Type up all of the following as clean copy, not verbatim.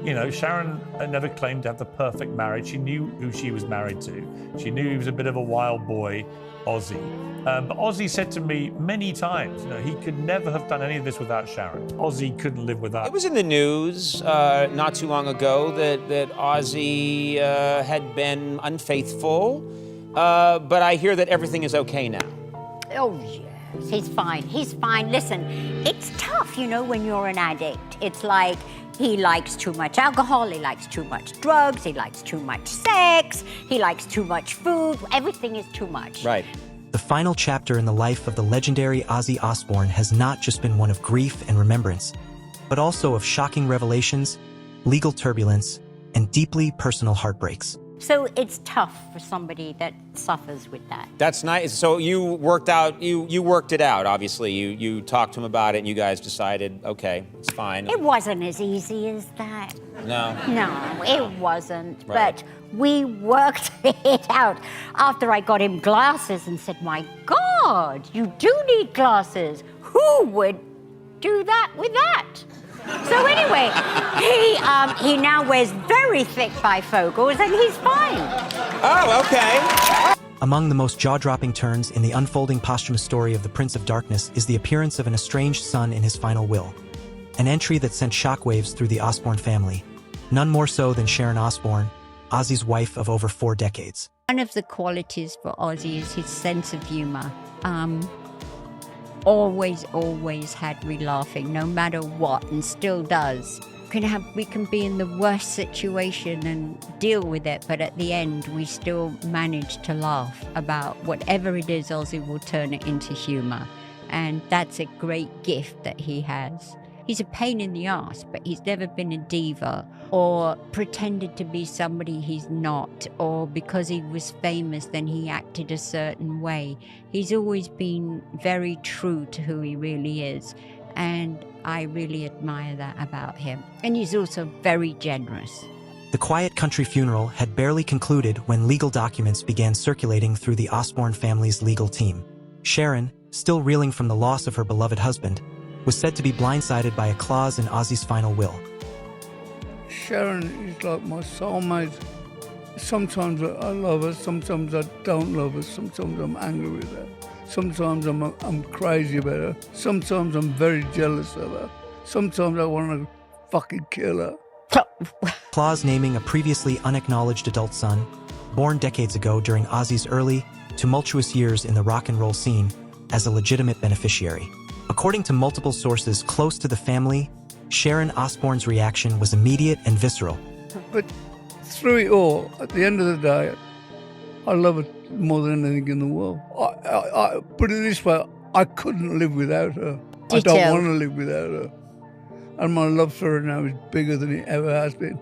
You know, Sharon never claimed to have the perfect marriage. She knew who she was married to. She knew he was a bit of a wild boy, Ozzy. But Ozzy said to me many times, you know, he could never have done any of this without Sharon. Ozzy couldn't live without. It was in the news not too long ago that Ozzy had been unfaithful, but I hear that everything is okay now. Oh, yes, he's fine. He's fine. Listen, it's tough, you know, when you're an addict. It's like he likes too much alcohol, he likes too much drugs, he likes too much sex, he likes too much food. Everything is too much. Right. The final chapter in the life of the legendary Ozzy Osbourne has not just been one of grief and remembrance, but also of shocking revelations, legal turbulence, and deeply personal heartbreaks. So it's tough for somebody that suffers with that. That's nice. So you worked it out, obviously. You talked to him about it, and you guys decided, okay, it's fine. It wasn't as easy as that. No? No, it wasn't. Right. But we worked it out. After I got him glasses and said, my God, you do need glasses. Who would do that with that? So anyway, he now wears very thick bifocals and he's fine. Oh, okay. Among the most jaw-dropping turns in the unfolding posthumous story of the Prince of Darkness is the appearance of an estranged son in his final will. An entry that sent shockwaves through the Osbourne family, none more so than Sharon Osbourne, Ozzy's wife of over 4 decades. One of the qualities for Ozzy is his sense of humor. Always had me laughing, no matter what, and still does. We can be in the worst situation and deal with it, but at the end, we still manage to laugh about whatever it is. Ozzy will turn it into humor, and that's a great gift that he has. He's a pain in the ass, but he's never been a diva or pretended to be somebody he's not, or because he was famous, then he acted a certain way. He's always been very true to who he really is, and I really admire that about him. And he's also very generous. The quiet country funeral had barely concluded when legal documents began circulating through the Osbourne family's legal team. Sharon, still reeling from the loss of her beloved husband, was said to be blindsided by a clause in Ozzy's final will. Sharon is like my soulmate. Sometimes I love her, sometimes I don't love her, sometimes I'm angry with her, sometimes I'm crazy about her, sometimes I'm very jealous of her, sometimes I want to fucking kill her. Clause naming a previously unacknowledged adult son, born decades ago during Ozzy's early, tumultuous years in the rock and roll scene, as a legitimate beneficiary. According to multiple sources close to the family, Sharon Osbourne's reaction was immediate and visceral. But through it all, at the end of the day, I love her more than anything in the world. I put it this way, I couldn't live without her. I don't want to live without her. And my love for her now is bigger than it ever has been.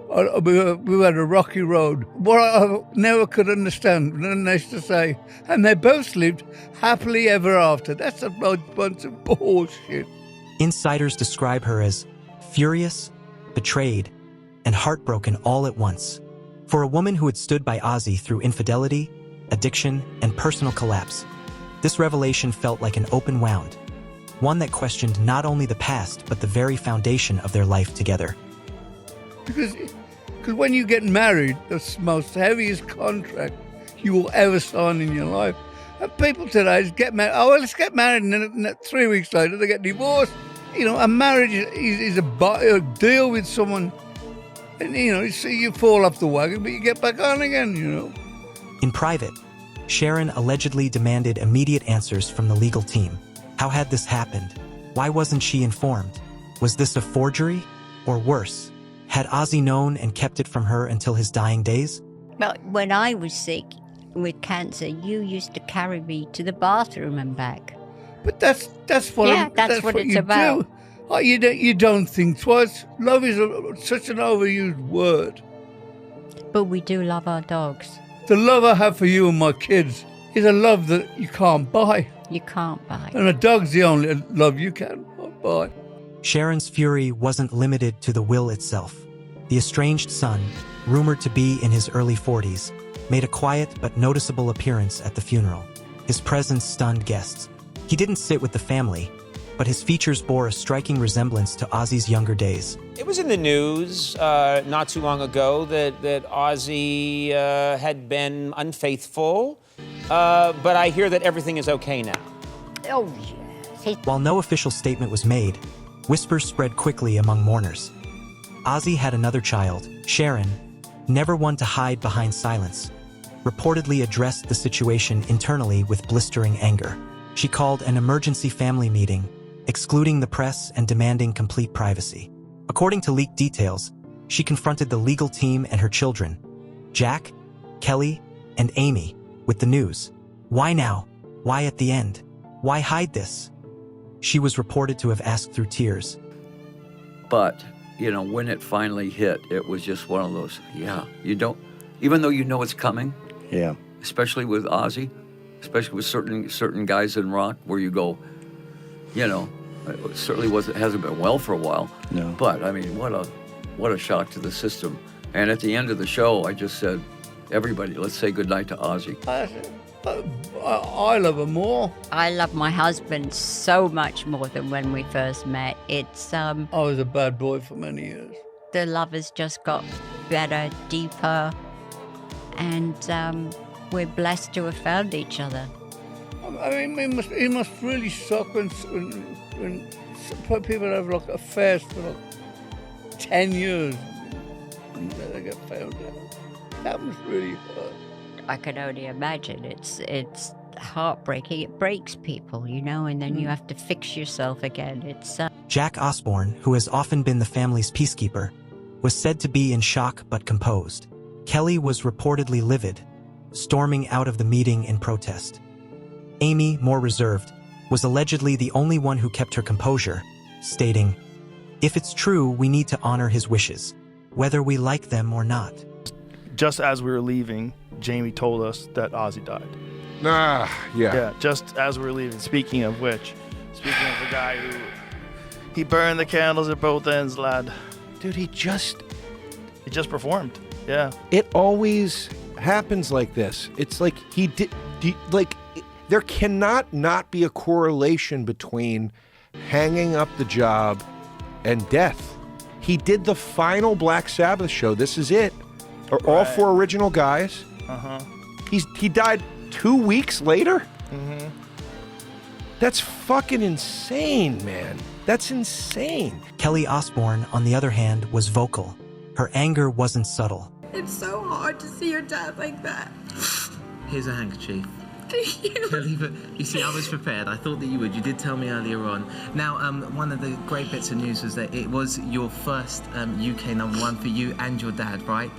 We've had a rocky road. What I never could understand, and they used to say, and they both lived happily ever after. That's a bunch of bullshit. Insiders describe her as furious, betrayed, and heartbroken all at once. For a woman who had stood by Ozzy through infidelity, addiction, and personal collapse, this revelation felt like an open wound, one that questioned not only the past, but the very foundation of their life together. Because when you get married, the most heaviest contract you will ever sign in your life. And people today just get married. Oh, well, let's get married, and then 3 weeks later they get divorced. You know, a marriage is a deal with someone, and you fall off the wagon, but you get back on again. You know. In private, Sharon allegedly demanded immediate answers from the legal team. How had this happened? Why wasn't she informed? Was this a forgery? Or worse, had Ozzy known and kept it from her until his dying days? Well, when I was sick with cancer, you used to carry me to the bathroom and back. But that's what that's what it's you about. Do. Oh, you don't think twice. Love is such an overused word. But we do love our dogs. The love I have for you and my kids is a love that you can't buy. You can't buy. And a dog's the only love you can buy. Sharon's fury wasn't limited to the will itself. The estranged son, rumored to be in his early 40s, made a quiet but noticeable appearance at the funeral. His presence stunned guests. He didn't sit with the family. but his features bore a striking resemblance to Ozzy's younger days. It was in the news not too long ago that Ozzy had been unfaithful, but I hear that everything is okay now. Oh, yes. While no official statement was made, whispers spread quickly among mourners. Ozzy had another child, Sharon, never one to hide behind silence, reportedly addressed the situation internally with blistering anger. She called an emergency family meeting, excluding the press and demanding complete privacy. According to leaked details, she confronted the legal team and her children, Jack, Kelly, and Amy, with the news. Why now? Why at the end? Why hide this? She was reported to have asked through tears. But, you know, when it finally hit, it was just one of those, yeah, you don't, even though you know it's coming, Yeah. especially with Ozzy, especially with certain guys in rock, where you go, you know, it certainly hasn't been well for a while. No. But I mean, what a shock to the system. And at the end of the show, I just said, everybody, let's say goodnight to Ozzy. I love her more. I love my husband so much more than when we first met. It's I was a bad boy for many years. the love has just got better, deeper, and we're blessed to have found each other. I mean, it must really suck when people have like affairs for like 10 years and then they get found out. That must really hurt. I can only imagine. It's heartbreaking. It breaks people, you know, and then you have to fix yourself again. It's Jack Osbourne, who has often been the family's peacekeeper, was said to be in shock but composed. Kelly was reportedly livid, storming out of the meeting in protest. Amy, more reserved, was allegedly the only one who kept her composure, stating, "If it's true, we need to honor his wishes, whether we like them or not." Just as we were leaving, Jamie told us that Ozzy died. Yeah. Yeah, just as we were leaving. Speaking of which, speaking of the guy who he burned the candles at both ends, lad. Dude, he just performed. Yeah. it always happens like this. It's like there cannot not be a correlation between hanging up the job and death. He did the final Black Sabbath show. This is it. All four original guys. He died 2 weeks later. That's fucking insane, man. That's insane. Kelly Osbourne, on the other hand, was vocal. Her anger wasn't subtle. It's so hard to see your dad like that. Here's a handkerchief. Thank you. Kelly, but you see, I was prepared. I thought that you would. You did tell me earlier on. Now, one of the great bits of news was that it was your first UK #1 for you and your dad, right?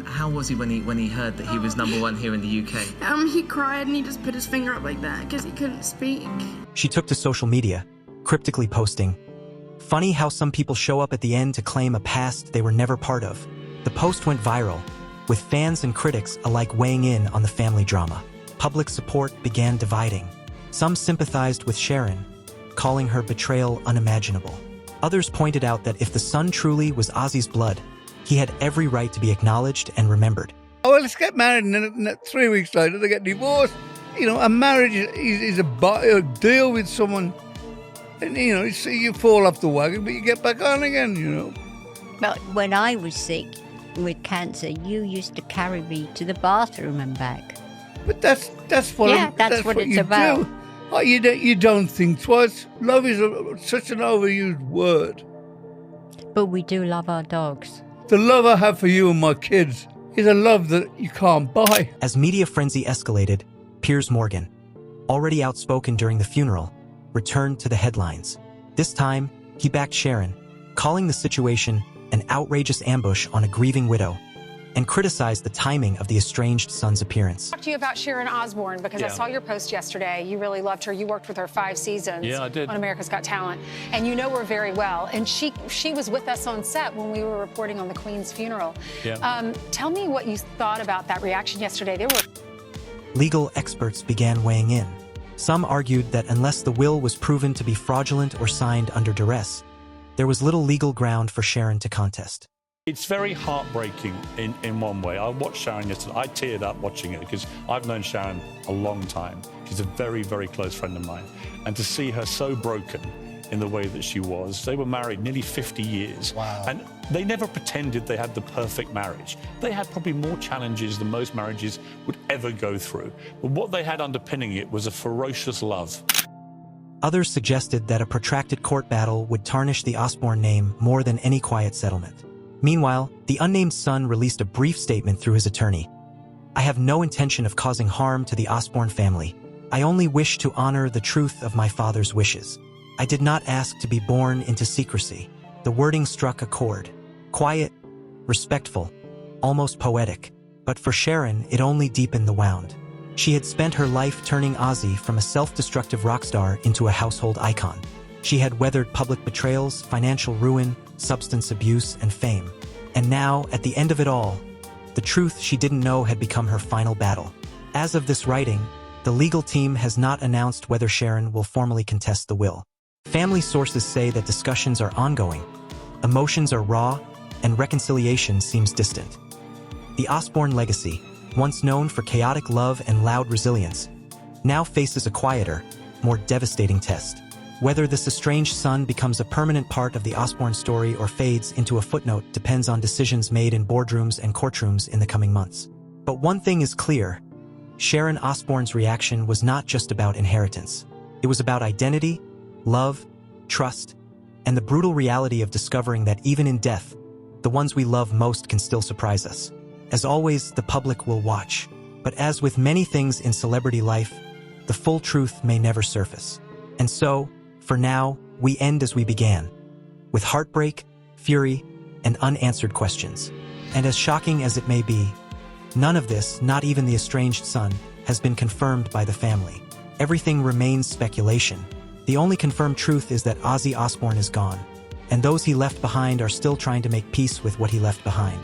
How was he when he heard that he was #1 here in the UK? He cried and he just put his finger up like that because he couldn't speak. She took to social media, cryptically posting, "Funny how some people show up at the end to claim a past they were never part of." The post went viral, with fans and critics alike weighing in on the family drama. Public support began dividing. Some sympathized with Sharon, calling her betrayal unimaginable. Others pointed out that if the son truly was Ozzy's blood, he had every right to be acknowledged and remembered. Oh, well, let's get married, and then 3 weeks later they get divorced. You know, a marriage is a deal with someone, and you know, you fall off the wagon, but you get back on again. You know. But when I was sick with cancer, you used to carry me to the bathroom and back. But that's what that's what it's you about. Do. Oh, you don't think twice. Love is such an overused word. But we do love our dogs. The love I have for you and my kids is a love that you can't buy. As media frenzy escalated, Piers Morgan, already outspoken during the funeral, returned to the headlines. This time, he backed Sharon, calling the situation an outrageous ambush on a grieving widow, and criticized the timing of the estranged son's appearance. Talk to you about Sharon Osbourne because I saw your post yesterday. You really loved her. You worked with her 5 seasons Yeah, I did. on America's Got Talent, and you know her very well. And she was with us on set when we were reporting on the Queen's funeral. Yeah. Tell me what you thought about that reaction yesterday. There were Legal experts began weighing in. Some argued that unless the will was proven to be fraudulent or signed under duress, there was little legal ground for Sharon to contest. It's very heartbreaking in one way. I watched Sharon yesterday. I teared up watching it because I've known Sharon a long time. She's a very, very close friend of mine. And to see her so broken in the way that she was. They were married nearly 50 years. Wow. And they never pretended they had the perfect marriage. They had probably more challenges than most marriages would ever go through. But what they had underpinning it was a ferocious love. Others suggested that a protracted court battle would tarnish the Osbourne name more than any quiet settlement. Meanwhile, the unnamed son released a brief statement through his attorney. "I have no intention of causing harm to the Osbourne family. I only wish to honor the truth of my father's wishes. I did not ask to be born into secrecy." The wording struck a chord. Quiet, respectful, almost poetic. But for Sharon, it only deepened the wound. She had spent her life turning Ozzy from a self-destructive rock star into a household icon. She had weathered public betrayals, financial ruin, substance abuse, and fame. And now, at the end of it all, the truth she didn't know had become her final battle. As of this writing, the legal team has not announced whether Sharon will formally contest the will. Family sources say that discussions are ongoing, emotions are raw, and reconciliation seems distant. The Osbourne legacy, once known for chaotic love and loud resilience, now faces a quieter, more devastating test. Whether this estranged son becomes a permanent part of the Osbourne story or fades into a footnote depends on decisions made in boardrooms and courtrooms in the coming months. But one thing is clear: Sharon Osbourne's reaction was not just about inheritance. It was about identity, love, trust, and the brutal reality of discovering that even in death, the ones we love most can still surprise us. As always, the public will watch. But as with many things in celebrity life, the full truth may never surface. And so, for now, we end as we began, with heartbreak, fury, and unanswered questions. And as shocking as it may be, none of this, not even the estranged son, has been confirmed by the family. Everything remains speculation. The only confirmed truth is that Ozzy Osbourne is gone, and those he left behind are still trying to make peace with what he left behind.